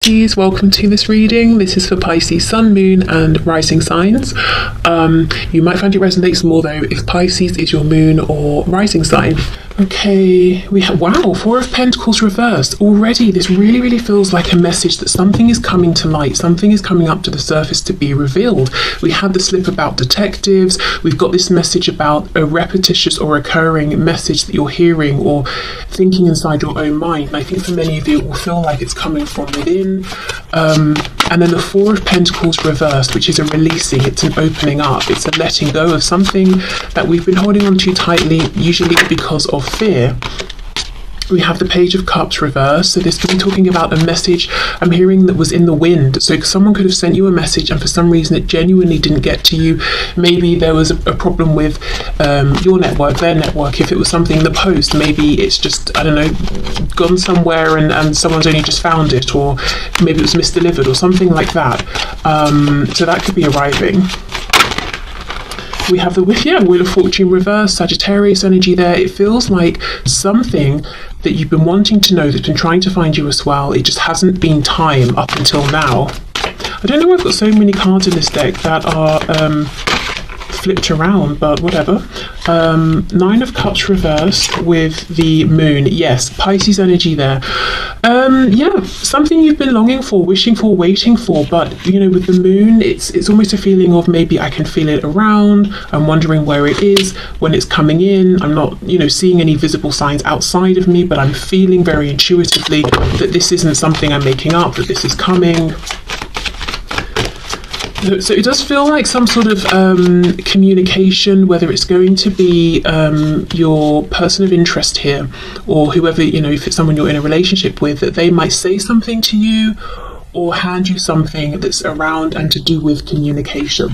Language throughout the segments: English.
Pisces, welcome to this reading. This is for Pisces Sun, Moon and Rising signs. You might find it resonates more though if Pisces is your moon or rising sign. Okay, we have, wow, Four of Pentacles reversed. Already this really feels like a message that something is coming to light, something is coming up to the surface to be revealed. We had the slip about detectives, we've got this message about a repetitious or recurring message that you're hearing or thinking inside your own mind. And I think for many of you it will feel like it's coming from within. And then the Four of Pentacles reversed, which is a releasing, it's an opening up, it's a letting go of something that we've been holding on to tightly, usually because of fear. We have the Page of Cups reversed, so this could be talking about a message I'm hearing that was in the wind. So someone could have sent you a message and for some reason it genuinely didn't get to you. Maybe there was a problem with your network, their network. If it was something in the post, maybe it's just, I don't know, gone somewhere and someone's only just found it, or maybe it was misdelivered or something like that. So that could be arriving. We have the Wheel of Fortune reverse, Sagittarius energy there. It feels like something that you've been wanting to know, that's been trying to find you as well. It just hasn't been time up until now. I don't know why I've got so many cards in this deck that are flipped around, but whatever. Nine of Cups reversed with the moon. Yes, Pisces energy there. Yeah, something you've been longing for, wishing for, waiting for, but you know, with the moon, it's almost a feeling of maybe I can feel it around. I'm wondering where it is when it's coming in. I'm not, you know, seeing any visible signs outside of me, but I'm feeling very intuitively that this isn't something I'm making up, that this is coming. So it does feel like some sort of communication, whether it's going to be your person of interest here or whoever, you know, if it's someone you're in a relationship with, that they might say something to you or hand you something that's around and to do with communication.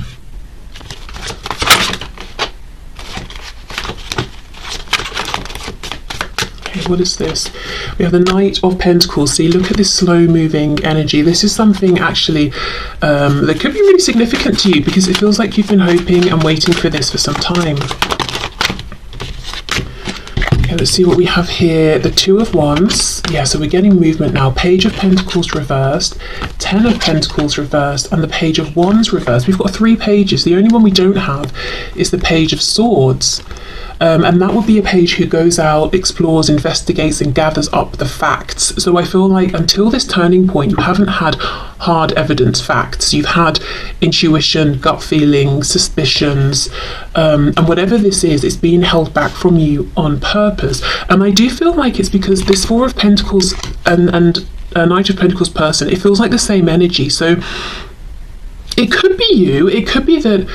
What is this? We have the Knight of Pentacles. See, look at this slow moving energy. This is something actually that could be really significant to you because it feels like you've been hoping and waiting for this for some time. Okay, let's see what we have here. The Two of Wands. Yeah, so we're getting movement now. Page of Pentacles reversed, Ten of Pentacles reversed, and the Page of Wands reversed. We've got 3 pages. The only one we don't have is the Page of Swords. And that would be a page who goes out, explores, investigates and gathers up the facts. So I feel like until this turning point you haven't had hard evidence facts. You've had intuition, gut feelings, suspicions, and whatever this is, it's being held back from you on purpose. And I do feel like it's because this Four of Pentacles and a Knight of Pentacles person, it feels like the same energy. So it could be you, it could be that,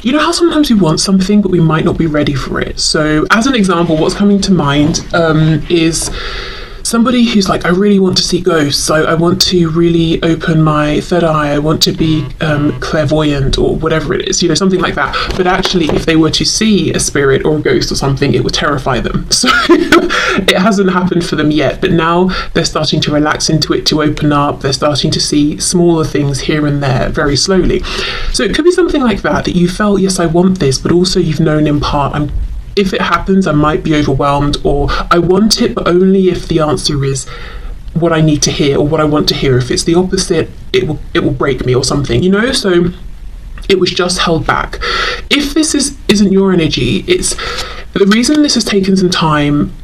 you know how sometimes we want something but we might not be ready for it. So as an example, what's coming to mind is somebody who's like, I really want to see ghosts, so I want to really open my third eye, I want to be clairvoyant or whatever it is, you know, something like that. But actually if they were to see a spirit or a ghost or something, it would terrify them. So it hasn't happened for them yet, but now they're starting to relax into it, to open up. They're starting to see smaller things here and there very slowly. So it could be something like that, that you felt, yes, I want this, but also you've known in part, if it happens, I might be overwhelmed, or I want it, but only if the answer is what I need to hear or what I want to hear. If it's the opposite, it will break me or something, you know? So it was just held back. If this isn't your energy, it's the reason this has taken some time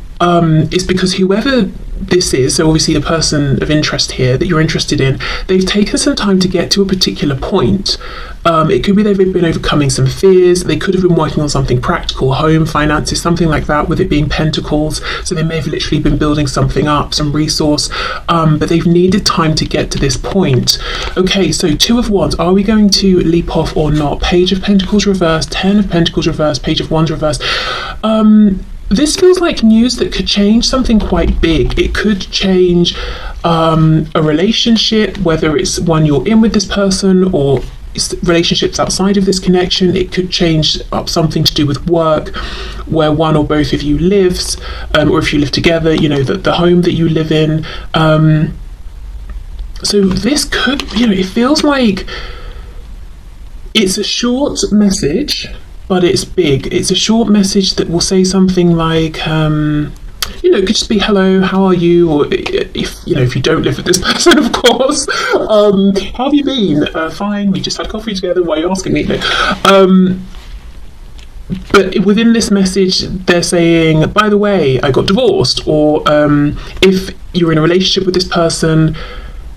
is because whoever this is, so obviously the person of interest here that you're interested in, they've taken some time to get to a particular point. It could be they've been overcoming some fears. They could have been working on something practical, home, finances, something like that, with it being Pentacles. So they may have literally been building something up, some resource, but they've needed time to get to this point. Okay, so Two of Wands, are we going to leap off or not? Page of Pentacles reversed, Ten of Pentacles reversed, Page of Wands reversed. This feels like news that could change something quite big. It could change a relationship, whether it's one you're in with this person or relationships outside of this connection. It could change up something to do with work, where one or both of you lives, or if you live together, you know, the home that you live in. So this could, you know, it feels like it's a short message, but it's big. It's a short message that will say something like, you it could just be hello, how are you, or if you don't live with this person, of course, how have you been? Fine, we just had coffee together, why are you asking me? But within this message, they're saying, by the way, I got divorced, or if you're in a relationship with this person,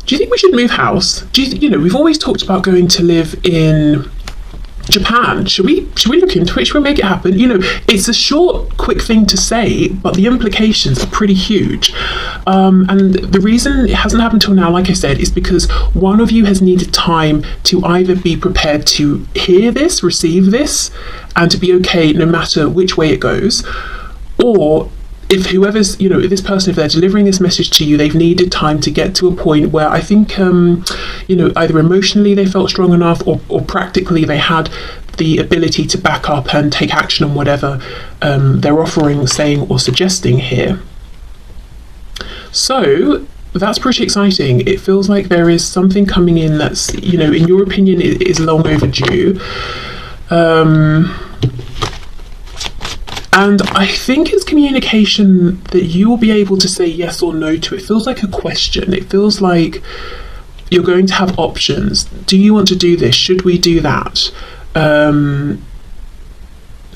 do you think we should move house? We've always talked about going to live in Japan. Should we look into it? Should we make it happen? It's a short, quick thing to say, but the implications are pretty huge. And the reason it hasn't happened till now, like I said, is because one of you has needed time to either be prepared to hear this, receive this, and to be okay no matter which way it goes, or if whoever's, if this person, if they're delivering this message to you, they've needed time to get to a point where I think, either emotionally they felt strong enough, or practically they had the ability to back up and take action on whatever they're offering, saying, or suggesting here. So that's pretty exciting. It feels like there is something coming in that's, in your opinion, is long overdue. And I think it's communication that you will be able to say yes or no to. It feels like a question. It feels like you're going to have options. Do you want to do this? Should we do that? And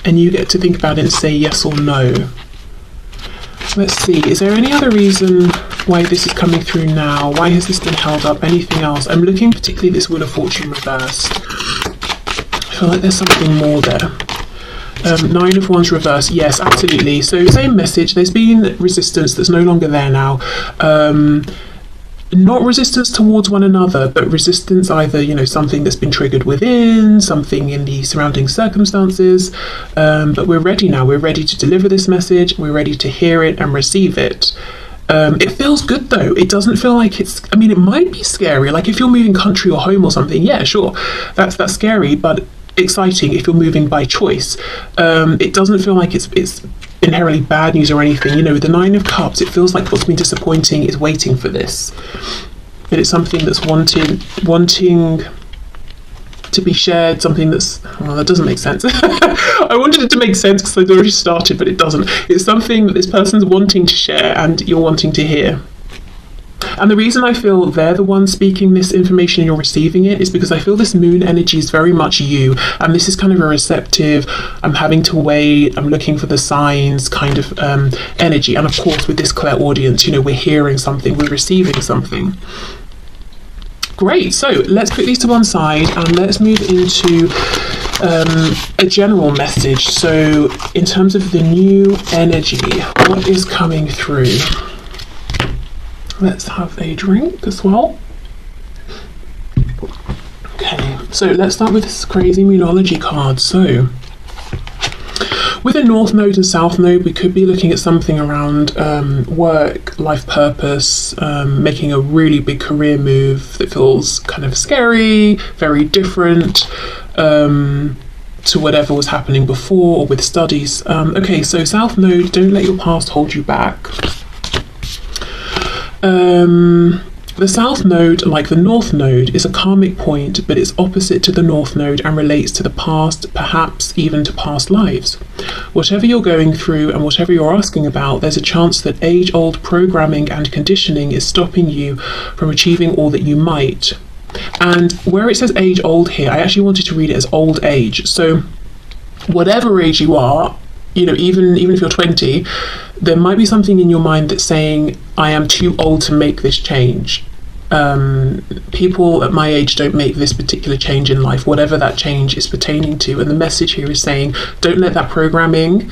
you get to think about it and say yes or no. Let's see, is there any other reason why this is coming through now? Why has this been held up? Anything else? I'm looking particularly at this Wheel of Fortune reversed. I feel like there's something more there. 9 of Wands reversed, yes, absolutely. So same message, there's been resistance that's no longer there now. Not resistance towards one another, but resistance either, something that's been triggered within, something in the surrounding circumstances. But we're ready now. We're ready to deliver this message. We're ready to hear it and receive it. It feels good though. It doesn't feel like it might be scary. Like if you're moving country or home or something, yeah, sure, that's scary, but exciting if you're moving by choice. It doesn't feel like it's inherently bad news or anything. With the 9 of Cups, it feels like what's been disappointing is waiting for this. But it's something that's wanting to be shared, something that's, well, that doesn't make sense. I wanted it to make sense because I'd already started, but it doesn't. It's something that this person's wanting to share and you're wanting to hear. And the reason I feel they're the ones speaking this information and you're receiving it is because I feel this moon energy is very much you, and this is kind of a receptive, I'm having to wait, I'm looking for the signs kind of energy. And of course with this clairaudience, we're hearing something, we're receiving something. Great, so let's put these to one side and let's move into a general message. So in terms of the new energy, what is coming through? Let's have a drink as well. Okay, so let's start with this crazy Moonology card. So, with a North Node and South Node, we could be looking at something around work, life purpose, making a really big career move that feels kind of scary, very different to whatever was happening before or with studies. Okay, so South Node, don't let your past hold you back. The South Node, like the North Node, is a karmic point, but it's opposite to the North Node and relates to the past, perhaps even to past lives. Whatever you're going through and whatever you're asking about, there's a chance that age-old programming and conditioning is stopping you from achieving all that you might. And where it says age-old here, I actually wanted to read it as old age. So whatever age you are, even if you're 20, there might be something in your mind that's saying, I am too old to make this change. People at my age don't make this particular change in life, whatever that change is pertaining to. And the message here is saying, don't let that programming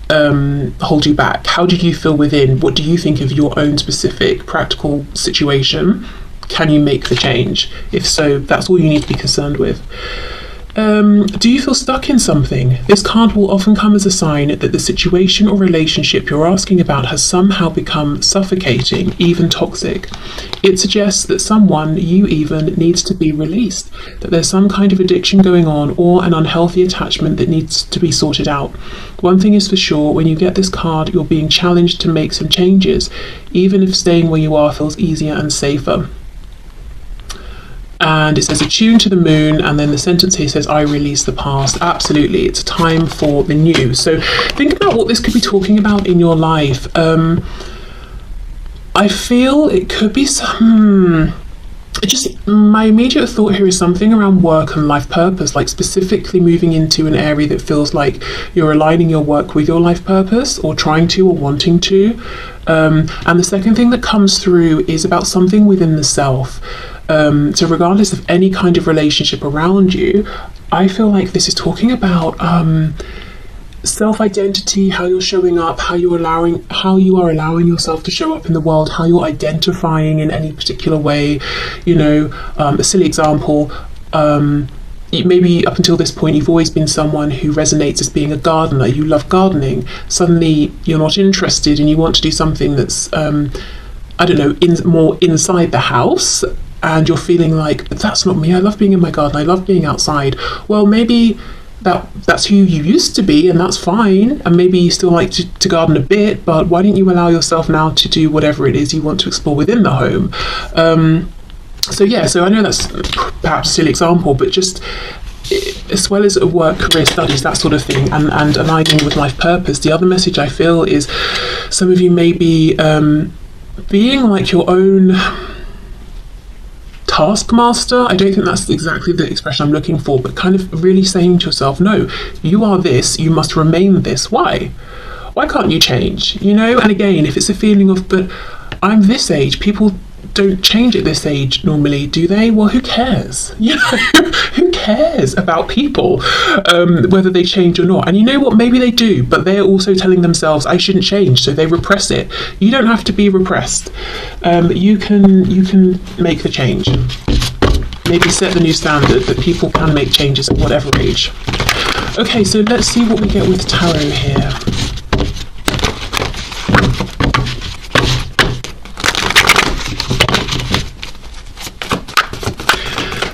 hold you back. How did you feel within? What do you think of your own specific practical situation? Can you make the change? If so, that's all you need to be concerned with. Do you feel stuck in something? This card will often come as a sign that the situation or relationship you're asking about has somehow become suffocating, even toxic. It suggests that someone, you even, needs to be released, that there's some kind of addiction going on or an unhealthy attachment that needs to be sorted out. One thing is for sure, when you get this card, you're being challenged to make some changes, even if staying where you are feels easier and safer. And it says attune to the moon, and then the sentence here says I release the past. Absolutely, it's a time for the new. So think about what this could be talking about in your life. I feel it could be some my immediate thought here is something around work and life purpose, like specifically moving into an area that feels like you're aligning your work with your life purpose, or trying to, or wanting to. And the second thing that comes through is about something within the self. So regardless of any kind of relationship around you, I feel like this is talking about self-identity, how you're showing up, how you are allowing yourself to show up in the world, how you're identifying in any particular way. You know, a silly example, maybe up until this point you've always been someone who resonates as being a gardener. You love gardening. Suddenly you're not interested and you want to do something that's I don't know, more inside the house, and you're feeling like, but that's not me, I love being in my garden, I love being outside. Well, maybe that's who you used to be, and that's fine, and maybe you still like to garden a bit, but why don't you allow yourself now to do whatever it is you want to explore within the home? So I know that's perhaps a silly example, but just as well as work, career, studies, that sort of thing, and aligning with life purpose, the other message I feel is some of you may be being like your own taskmaster. I don't think that's exactly the expression I'm looking for, but kind of really saying to yourself, no, you are this, you must remain this. Why can't you change? You know, and again, if it's a feeling of, but I'm this age, people don't change at this age normally, do they? Well, who cares? You know, who cares about people, whether they change or not? And you know what, maybe they do, but they're also telling themselves I shouldn't change, so they repress it. You don't have to be repressed. You can make the change. Maybe set the new standard that people can make changes at whatever age. Okay, so let's see what we get with tarot here.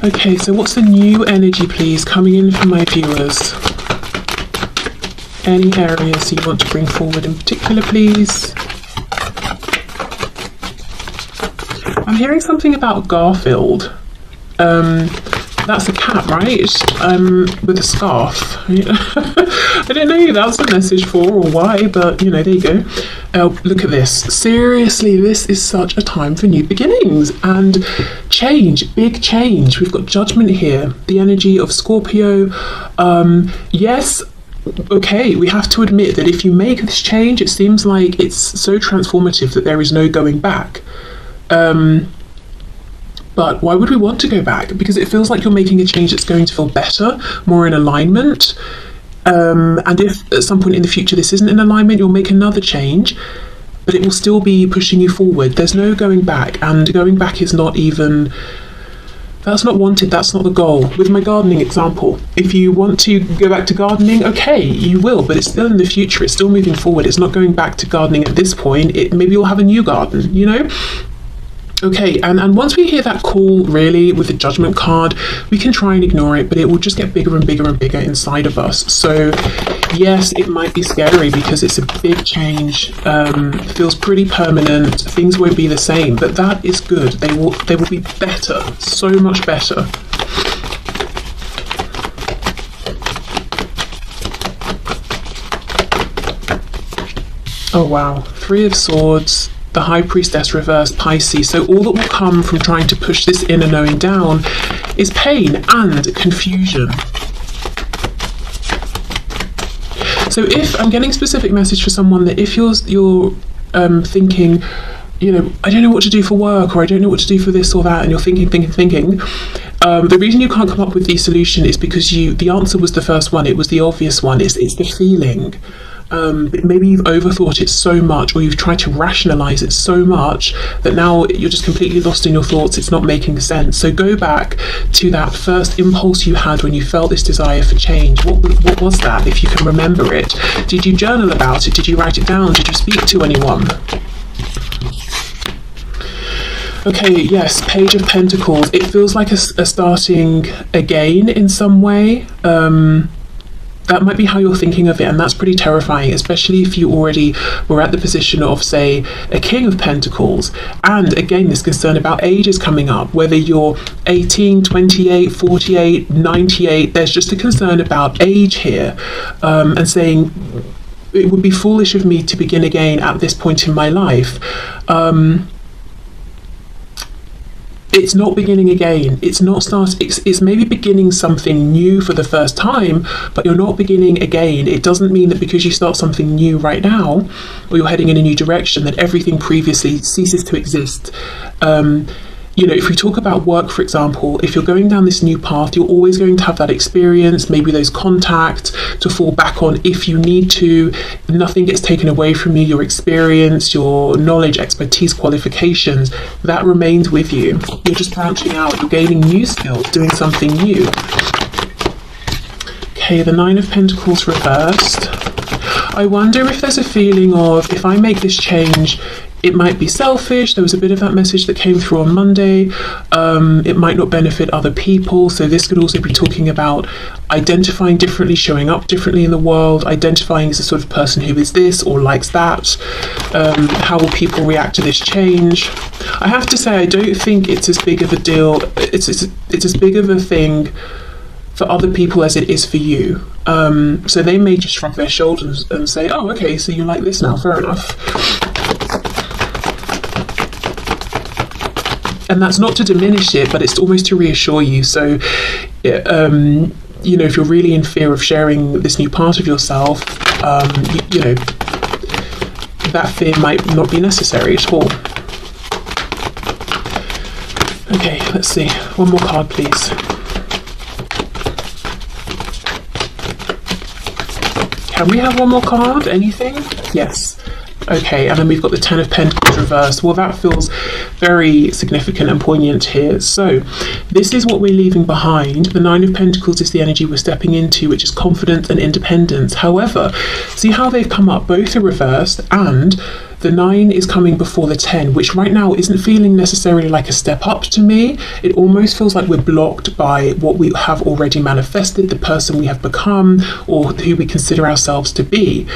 Okay, so what's the new energy, please, coming in from my viewers? Any areas you want to bring forward in particular, please? I'm hearing something about Garfield. That's a cat, right? With a scarf. I don't know who that's a message for or why, but you know, there you go. Look at this. Seriously, this is such a time for new beginnings and change, big change. We've got judgment here, the energy of Scorpio. Yes, okay, we have to admit that if you make this change, it seems like it's so transformative that there is no going back. But why would we want to go back? Because it feels like you're making a change that's going to feel better, more in alignment. And if at some point in the future this isn't in alignment, you'll make another change, but it will still be pushing you forward. There's no going back, and going back is not even, that's not wanted, that's not the goal. With my gardening example, if you want to go back to gardening, okay, you will, but it's still in the future, it's still moving forward. It's not going back to gardening at this point. Maybe you'll have a new garden, you know? Okay, and once we hear that call, really, with the judgment card, we can try and ignore it, but it will just get bigger and bigger and bigger inside of us. So yes, it might be scary because it's a big change, feels pretty permanent, things won't be the same, but that is good. They will be better, so much better. Oh wow, 3 of Swords, the High Priestess reversed, Pisces. So all that will come from trying to push this inner knowing down is pain and confusion. So if I'm getting a specific message for someone, that if you're thinking, you know, I don't know what to do for work, or I don't know what to do for this or that, and you're thinking, the reason you can't come up with the solution is because the answer was the first one, it was the obvious one, it's the feeling. Maybe you've overthought it so much, or you've tried to rationalize it so much that now you're just completely lost in your thoughts. It's not making sense. So go back to that first impulse you had when you felt this desire for change. What was that, if you can remember it? Did you journal about it? Did you write it down? Did you speak to anyone? Okay, yes, Page of Pentacles. It feels like a starting again in some way. that might be how you're thinking of it, and that's pretty terrifying, especially if you already were at the position of, say, a King of Pentacles. And again, this concern about age is coming up, whether you're 18, 28, 48, 98, there's just a concern about age here, and saying it would be foolish of me to begin again at this point in my life. It's not beginning again. It's not it's maybe beginning something new for the first time, but you're not beginning again. It doesn't mean that because you start something new right now, or you're heading in a new direction, that everything previously ceases to exist. You know, if we talk about work, for example, if you're going down this new path, you're always going to have that experience, maybe those contacts to fall back on if you need to. Nothing gets taken away from you. Your experience, your knowledge, expertise, qualifications, that remains with you. You're just branching out, you're gaining new skills, doing something new. Okay, the Nine of Pentacles reversed. I wonder if there's a feeling of, if I make this change, it might be selfish. There was a bit of that message that came through on Monday. It might not benefit other people. So this could also be talking about identifying differently, showing up differently in the world, identifying as a sort of person who is this or likes that. How will people react to this change? I have to say, I don't think it's as big of a deal. It's as big of a thing for other people as it is for you. So they may just shrug their shoulders and say, oh, okay, so you like this now, fair enough. And that's not to diminish it, but it's almost to reassure you. So, you know, if you're really in fear of sharing this new part of yourself, you know, that fear might not be necessary at all. Okay, let's see. One more card, please. Can we have one more card? Anything? Yes. Okay, and then we've got the Ten of Pentacles reversed. Well, that feels very significant and poignant here. So this is what we're leaving behind. The Nine of Pentacles is the energy we're stepping into, which is confidence and independence. However, see how they've come up? Both are reversed, and the 9 is coming before the 10, which right now isn't feeling necessarily like a step up to me. It almost feels like we're blocked by what we have already manifested, the person we have become, or who we consider ourselves to be.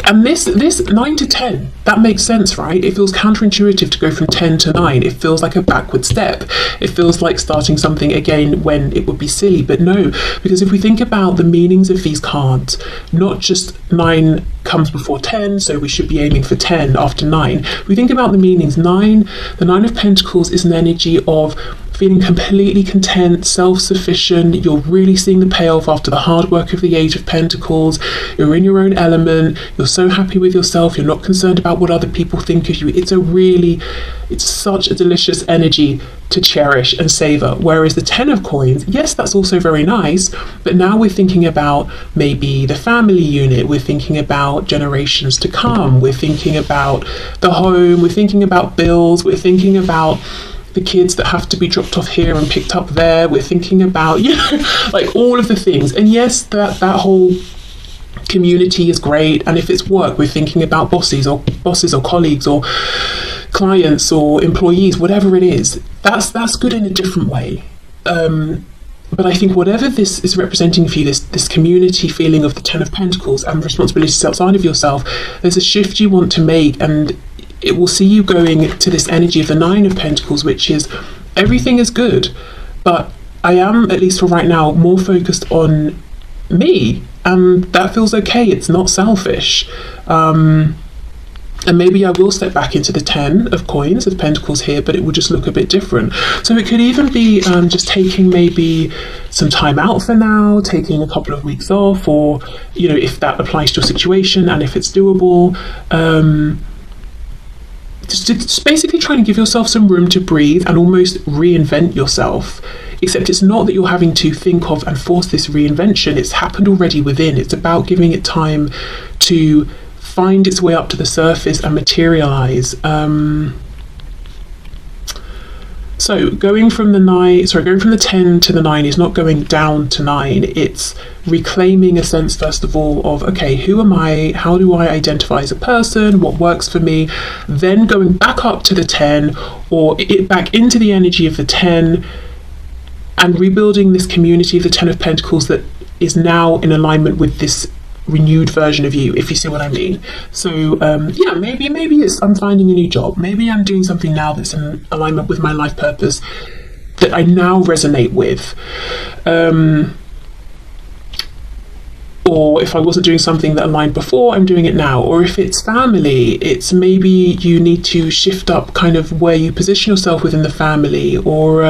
And this 9 to 10, that makes sense, right? It feels counterintuitive to go from 10 to 9. It feels like a backward step. It feels like starting something again when it would be silly. But no, because if we think about the meanings of these cards, not just 9 comes before 10, so we should be aiming for 10 after 9. If we think about the meanings, the 9 of Pentacles is an energy of feeling completely content, self-sufficient. You're really seeing the payoff after the hard work of the Eight of Pentacles. You're in your own element. You're so happy with yourself. You're not concerned about what other people think of you. It's such a delicious energy to cherish and savor. Whereas the 10 of Coins, yes, that's also very nice, but now we're thinking about maybe the family unit. We're thinking about generations to come. We're thinking about the home. We're thinking about bills. We're thinking about the kids that have to be dropped off here and picked up there. We're thinking about, you know, like all of the things. And yes, that whole community is great. And if it's work, we're thinking about bosses or colleagues or clients or employees, whatever it is. That's good in a different way. But I think whatever this is representing for you, this community feeling of the 10 of Pentacles and responsibilities outside of yourself, there's a shift you want to make, and it will see you going to this energy of the 9 of Pentacles, which is everything is good, but I am, at least for right now, more focused on me, and that feels okay. It's not selfish. And maybe I will step back into the 10 of Coins, of Pentacles here, but it will just look a bit different. So it could even be just taking maybe some time out for now, taking a couple of weeks off, or, you know, if that applies to your situation and if it's doable. Just basically trying to give yourself some room to breathe and almost reinvent yourself. Except it's not that you're having to think of and force this reinvention. It's happened already within. It's about giving it time to find its way up to the surface and materialize. So going from the 10 to the 9 is not going down to 9. It's reclaiming a sense, first of all, of, okay, who am I? How do I identify as a person? What works for me? Then going back up to the 10, or back into the energy of the 10, and rebuilding this community of the Ten of Pentacles that is now in alignment with this renewed version of you, if you see what I mean. So yeah, maybe it's I'm finding a new job, maybe I'm doing something now that's in alignment with my life purpose that I now resonate with, or if I wasn't doing something that aligned before, I'm doing it now. Or if it's family, it's maybe you need to shift up kind of where you position yourself within the family, or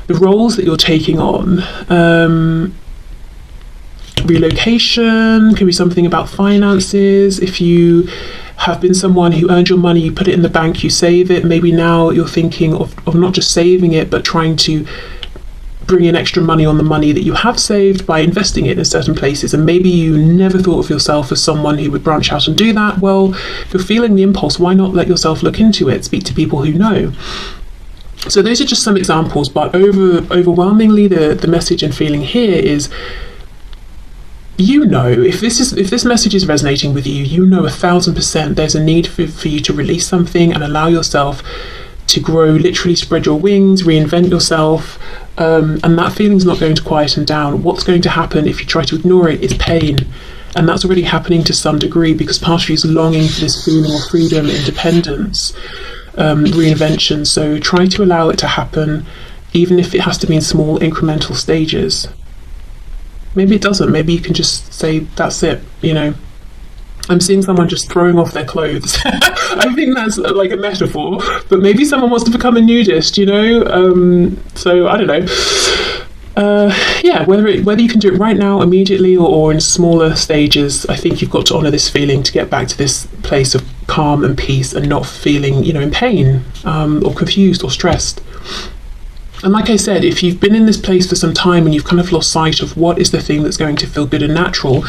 the roles that you're taking on. Relocation can be something about finances. If you have been someone who earned your money, you put it in the bank, you save it, maybe now you're thinking of not just saving it, but trying to bring in extra money on the money that you have saved by investing it in certain places. And maybe you never thought of yourself as someone who would branch out and do that. Well, if you're feeling the impulse, why not let yourself look into it, speak to people who know. So those are just some examples, but overwhelmingly the message and feeling here is, you know, if this message is resonating with you, you know 1000% there's a need for you to release something and allow yourself to grow, literally spread your wings, reinvent yourself, and that feeling's not going to quieten down. What's going to happen if you try to ignore it is pain, and that's already happening to some degree because part of you is longing for this feeling of freedom, independence, reinvention. So try to allow it to happen, even if it has to be in small incremental stages. Maybe it doesn't. Maybe you can just say, that's it, you know. I'm seeing someone just throwing off their clothes. I think that's like a metaphor, but maybe someone wants to become a nudist, you know. So I don't know. Yeah, whether you can do it right now, immediately, or in smaller stages, I think you've got to honour this feeling to get back to this place of calm and peace and not feeling, you know, in pain or confused or stressed. And like I said, if you've been in this place for some time and you've kind of lost sight of what is the thing that's going to feel good and natural,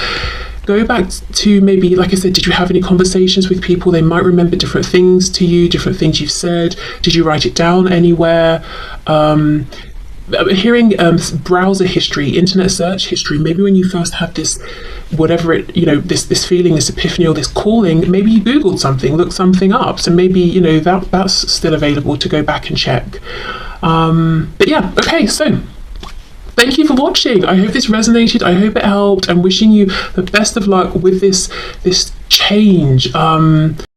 go back to maybe, like I said, did you have any conversations with people? They might remember different things to you, different things you've said. Did you write it down anywhere? Hearing browser history, internet search history, maybe when you first had this, whatever it, you know, this feeling, this epiphany or this calling, maybe you Googled something, looked something up. So maybe, you know, that's still available to go back and check. But yeah, okay, so thank you for watching. I hope this resonated. I hope it helped. I'm wishing you the best of luck with this change.